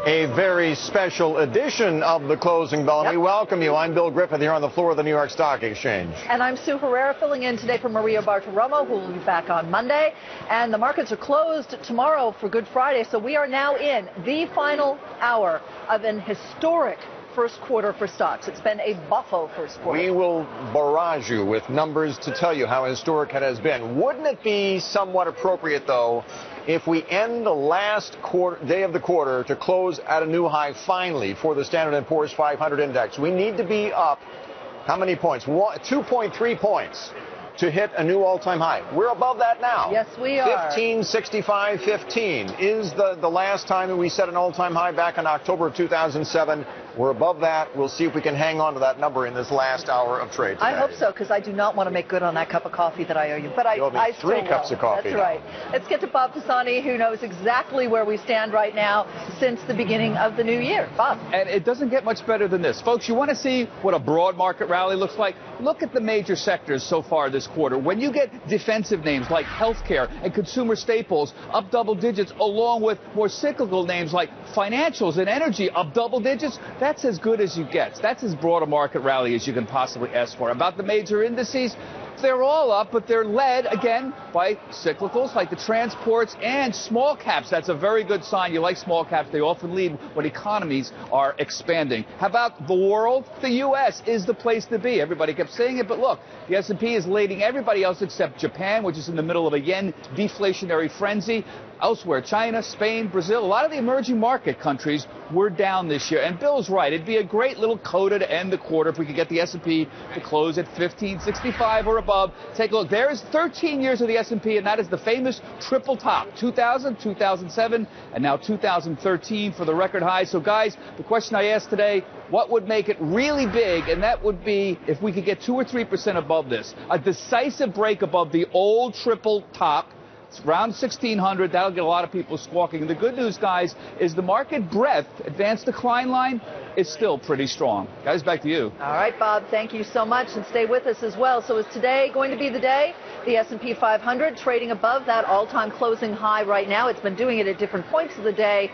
A very special edition of the Closing Bell, and we welcome you. I'm Bill Griffith here on the floor of the New York Stock Exchange. And I'm Sue Herrera, filling in today for Maria Bartiromo, who will be back on Monday. And the markets are closed tomorrow for Good Friday, so we are now in the final hour of an historic first quarter for stocks. It's been a buffo first quarter. We will barrage you with numbers to tell you how historic it has been. Wouldn't it be somewhat appropriate, though, if we end the last day of the quarter to close at a new high finally for the Standard & Poor's 500 index? We need to be up how many points? 2.3 points to hit a new all-time high. We're above that now. Yes, we are. 1565.15 is the last time that we set an all-time high back in October of 2007. We're above that. We'll see if we can hang on to that number in this last hour of trade today. I hope so, because I do not want to make good on that cup of coffee that I owe you. But You'll be I three still cups will. of coffee. That's right. Let's get to Bob Pisani, who knows exactly where we stand right now since the beginning of the new year. Bob. And it doesn't get much better than this. Folks, you want to see what a broad market rally looks like? Look at the major sectors so far this quarter. When you get defensive names like healthcare and consumer staples up double digits, along with more cyclical names like financials and energy up double digits, that's as good as you get. That's as broad a market rally as you can possibly ask for. About the major indices, they're all up, but they're led, again, by cyclicals like the transports and small caps. That's a very good sign. You like small caps. They often lead when economies are expanding. How about the world? The U.S. is the place to be. Everybody kept saying it, but look, the S&P is leading everybody else except Japan, which is in the middle of a yen deflationary frenzy. Elsewhere, China, Spain, Brazil, a lot of the emerging market countries were down this year. And Bill's right. It'd be a great little coda to end the quarter if we could get the S&P to close at 1565 or above. Take a look. There is 13 years of the S&P, and that is the famous triple top, 2000, 2007, and now 2013 for the record high. So, guys, the question I asked today, what would make it really big? And that would be if we could get 2 or 3% above this. A decisive break above the old triple top. It's around 1600. That'll get a lot of people squawking. And the good news, guys, is the market breadth, advanced decline line, is still pretty strong. Guys, back to you. All right, Bob, thank you so much, and stay with us as well. So is today going to be the day? The S&P 500 trading above that all-time closing high right now. It's been doing it at different points of the day.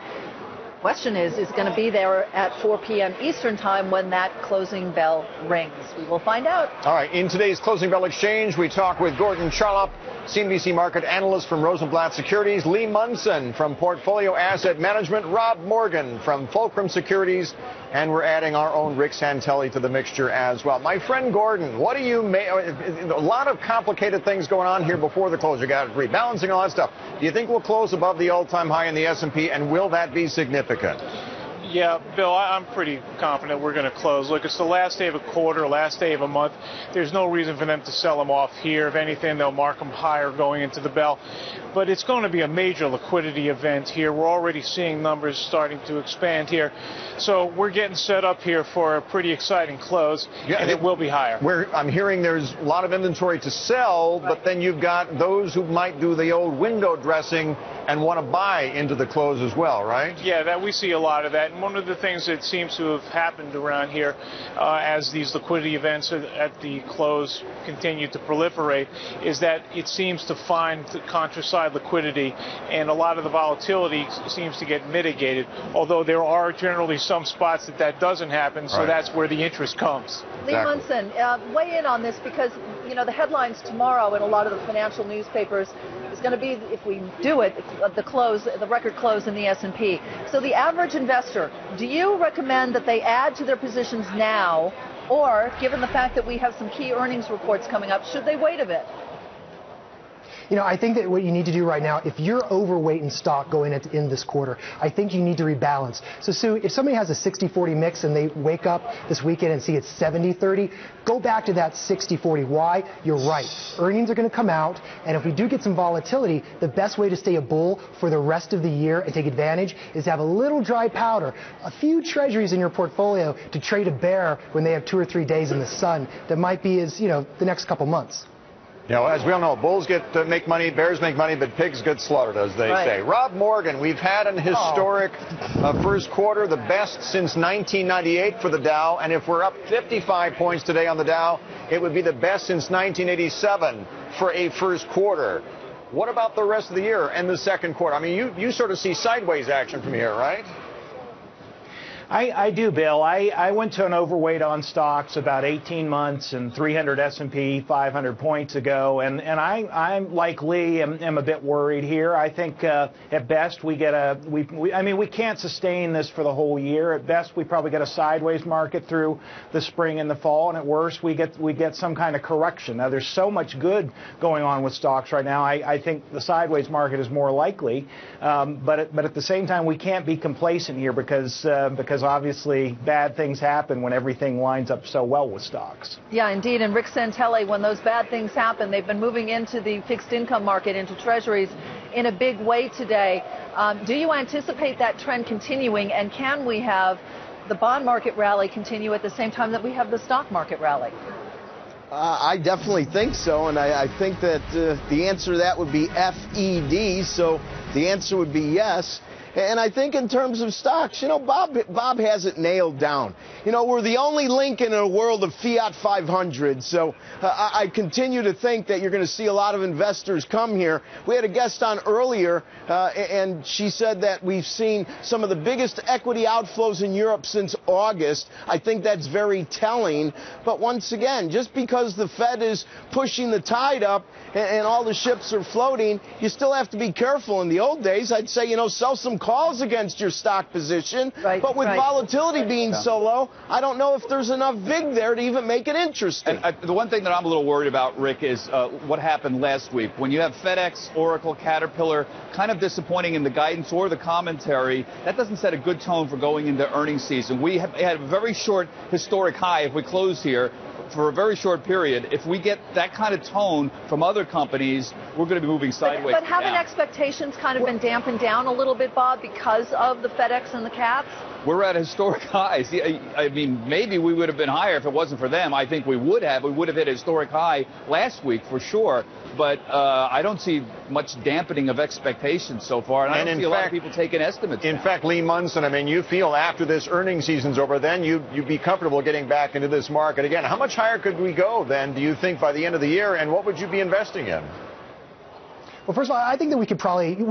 Question is going to be there at 4 p.m. Eastern time when that closing bell rings. We will find out. All right, in today's Closing Bell Exchange, we talk with Gordon Charlotte, CNBC market analyst from Rosenblatt Securities, Lee Munson from Portfolio Asset Management, Rob Morgan from Fulcrum Securities, and we're adding our own Rick Santelli to the mixture as well. My friend Gordon, what do you make? A lot of complicated things going on here before the close. You got rebalancing, all that stuff. Do you think we'll close above the all-time high in the S&P, and will that be significant? Yeah, Bill, I'm pretty confident we're going to close. Look, it's the last day of a quarter, last day of a month. There's no reason for them to sell them off here. If anything, they'll mark them higher going into the bell. But it's going to be a major liquidity event here. We're already seeing numbers starting to expand here. So we're getting set up here for a pretty exciting close, and it will be higher. I'm hearing there's a lot of inventory to sell, but then you've got those who might do the old window dressing and want to buy into the close as well, right? Yeah, we see a lot of that. And one of the things that seems to have happened around here as these liquidity events at the close continue to proliferate is that it seems to find the contra side liquidity, and a lot of the volatility seems to get mitigated, although there are generally some spots that doesn't happen, so that's where the interest comes. Lee Munson, weigh in on this, because you know the headlines tomorrow in a lot of the financial newspapers is going to be, if we do it, the record close in the S&P. So the average investor, do you recommend that they add to their positions now, or given the fact that we have some key earnings reports coming up, should they wait a bit? You know, I think that what you need to do right now, if you're overweight in stock going in this quarter, I think you need to rebalance. So, Sue, if somebody has a 60-40 mix and they wake up this weekend and see it's 70-30, go back to that 60-40. Why? You're right. Earnings are going to come out, and if we do get some volatility, the best way to stay a bull for the rest of the year and take advantage is to have a little dry powder, a few treasuries in your portfolio to trade a bear when they have 2 or 3 days in the sun. That might be the next couple months. You know, as we all know, bulls make money, bears make money, but pigs get slaughtered, as they say. Rob Morgan, we've had an historic first quarter, the best since 1998 for the Dow, and if we're up 55 points today on the Dow, it would be the best since 1987 for a first quarter. What about the rest of the year and the second quarter? I mean, you sort of see sideways action from here, right? I do, Bill. I went to an overweight on stocks about 18 months and 300 S&P 500 points ago, and I'm like Lee, am a bit worried here. I think at best we get we can't sustain this for the whole year. At best we probably get a sideways market through the spring and the fall, and at worst we get some kind of correction. Now there's so much good going on with stocks right now. I think the sideways market is more likely, but at the same time we can't be complacent here because obviously bad things happen when everything lines up so well with stocks. Yeah, indeed. And Rick Santelli, when those bad things happen, they've been moving into the fixed income market, into treasuries in a big way today. Do you anticipate that trend continuing, and can we have the bond market rally continue at the same time that we have the stock market rally? I definitely think so, and I think that the answer to that would be FED, so the answer would be yes. And I think in terms of stocks, Bob has it nailed down. We're the only link in a world of Fiat 500, so I continue to think that you're going to see a lot of investors come here. We had a guest on earlier, and she said that we've seen some of the biggest equity outflows in Europe since August. I think that's very telling. But once again, just because the Fed is pushing the tide up and all the ships are floating, you still have to be careful. In the old days, I'd say, sell some calls against your stock position. Right, but with volatility being so low, I don't know if there's enough VIG there to even make it interesting. And the one thing that I'm a little worried about, Rick, is what happened last week. When you have FedEx, Oracle, Caterpillar kind of disappointing in the guidance or the commentary, that doesn't set a good tone for going into earnings season. We had a very short historic high if we close here for a very short period. If we get that kind of tone from other companies, we're going to be moving sideways. But haven't expectations kind of been dampened down a little bit, Bob, because of the FedEx and the Cats? We're at historic highs. I mean, maybe we would have been higher if it wasn't for them. I think we would have. We would have hit a historic high last week for sure. But I don't see much dampening of expectations so far. And I don't see a lot of people taking estimates. In fact, Lee Munson, I mean, you feel after this earnings season's over, then you'd be comfortable getting back into this market again. How much higher could we go then, do you think, by the end of the year? And what would you be investing in? Well, first of all, I think that we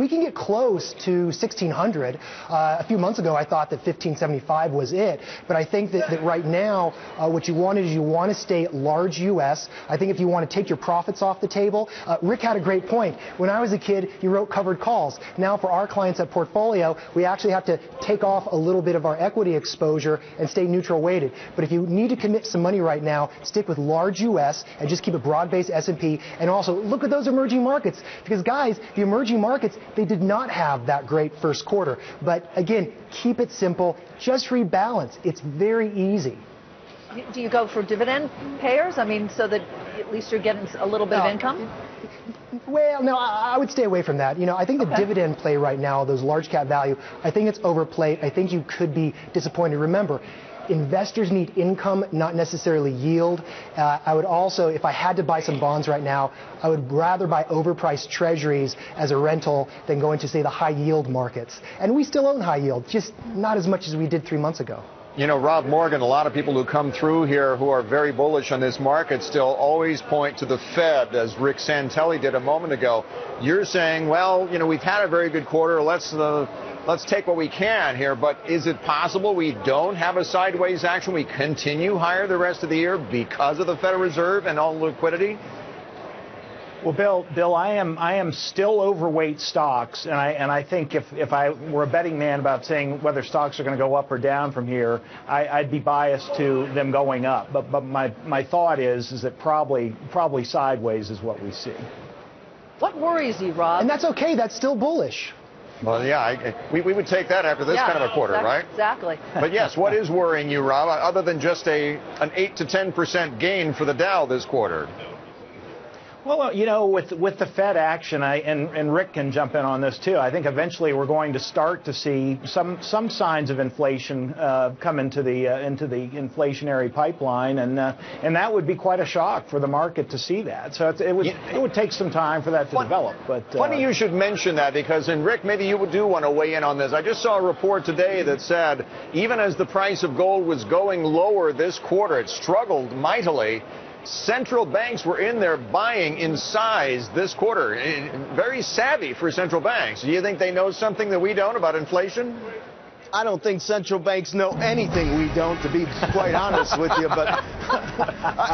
can get close to 1,600. A few months ago, I thought that 1,575 was it. But I think that right now, what you want to stay large U.S. I think if you want to take your profits off the table, Rick had a great point. When I was a kid, you wrote covered calls. Now for our clients at Portfolio, we actually have to take off a little bit of our equity exposure and stay neutral weighted. But if you need to commit some money right now, stick with large U.S. and just keep a broad-based S&P. And also look at those emerging markets, because guys, the emerging markets, they did not have that great first quarter. But again, keep it simple. Just rebalance. It's very easy. Do you go for dividend payers? I mean, so that at least you're getting a little bit of income? Well, no, I would stay away from that. I think the dividend play right now, those large cap value, I think it's overplayed. I think you could be disappointed. Remember, investors need income, not necessarily yield. I would also, if I had to buy some bonds right now, I would rather buy overpriced treasuries as a rental than go into, say, the high yield markets. And we still own high yield, just not as much as we did 3 months ago. Rob Morgan, a lot of people who come through here who are very bullish on this market still always point to the Fed, as Rick Santelli did a moment ago. You're saying, well, we've had a very good quarter. Let's take what we can here. But is it possible we don't have a sideways action? We continue higher the rest of the year because of the Federal Reserve and all liquidity? Well, Bill, I am still overweight stocks, and I think if I were a betting man about saying whether stocks are going to go up or down from here, I'd be biased to them going up. But my thought is that probably sideways is what we see. What worries you, Rob? And that's okay. That's still bullish. Well, yeah, we would take that after this kind of a quarter, right? Exactly. But yes, what is worrying you, Rob, other than just an 8 to 10% gain for the Dow this quarter? Well, with the Fed action, and Rick can jump in on this too, I think eventually we're going to start to see some signs of inflation come into the inflationary pipeline, and that would be quite a shock for the market to see that. So it would take some time for that to develop. But funny you should mention that, because, and Rick, maybe you do want to weigh in on this. I just saw a report today that said even as the price of gold was going lower this quarter, it struggled mightily. Central banks were in there buying in size this quarter. Very savvy for central banks. Do you think they know something that we don't about inflation? I don't think central banks know anything we don't, to be quite honest with you. But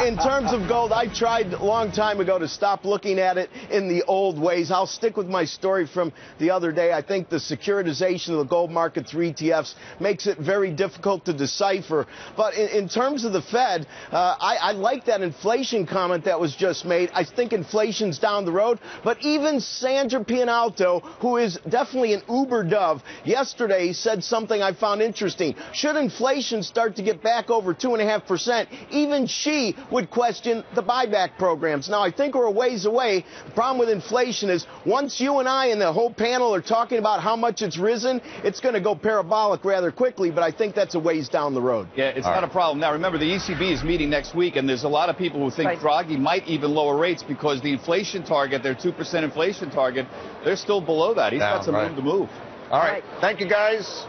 in terms of gold, I tried a long time ago to stop looking at it in the old ways. I'll stick with my story from the other day. I think the securitization of the gold market through ETFs makes it very difficult to decipher. But in terms of the Fed, I like that inflation comment that was just made. I think inflation's down the road. But even Sandra Pianalto, who is definitely an uber dove, yesterday said something I found interesting. Should inflation start to get back over 2.5%, even she would question the buyback programs. Now, I think we're a ways away. The problem with inflation is once you and I and the whole panel are talking about how much it's risen, it's going to go parabolic rather quickly, but I think that's a ways down the road. Yeah, it's not a problem. Now, remember, the ECB is meeting next week, and there's a lot of people who think Draghi might even lower rates because the inflation target, their 2% inflation target, they're still below that. He's got some room to move. All right. Thank you, guys.